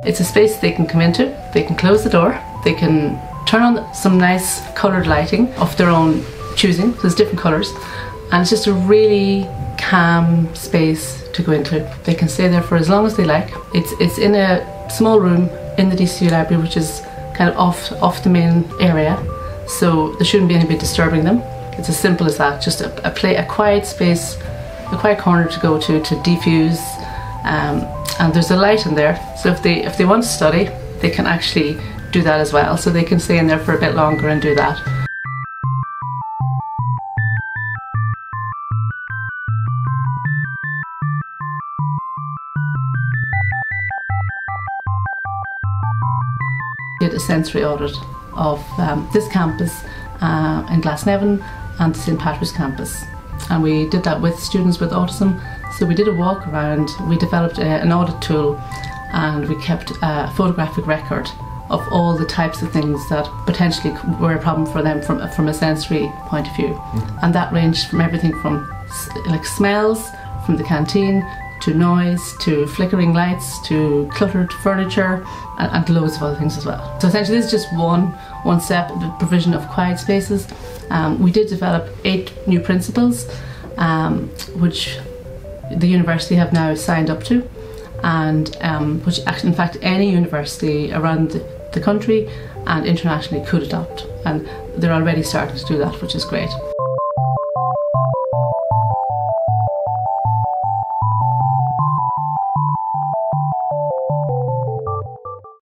It's a space they can come into, they can close the door, they can turn on some nice coloured lighting of their own choosing, so there's different colours, and it's just a really calm space to go into. They can stay there for as long as they like. It's in a small room in the DCU library, which is kind of off the main area, so there shouldn't be anybody disturbing them. It's as simple as that, just a quiet space, a quiet corner to go to defuse, and there's a light in there, so if they want to study, they can actually do that as well, so they can stay in there for a bit longer and do that. Did a sensory audit of this campus in Glasnevin and the St Patrick's campus, and we did that with students with autism. So we did a walk around, we developed an audit tool, and we kept a photographic record of all the types of things that potentially were a problem for them from a sensory point of view. And that ranged from everything from like smells from the canteen, to noise, to flickering lights, to cluttered furniture, and loads of other things as well. So essentially this is just one step of the provision of quiet spaces. We did develop 8 new principles, which the university have now signed up to, and which actually, in fact, any university around the country and internationally could adopt, and they're already starting to do that, which is great.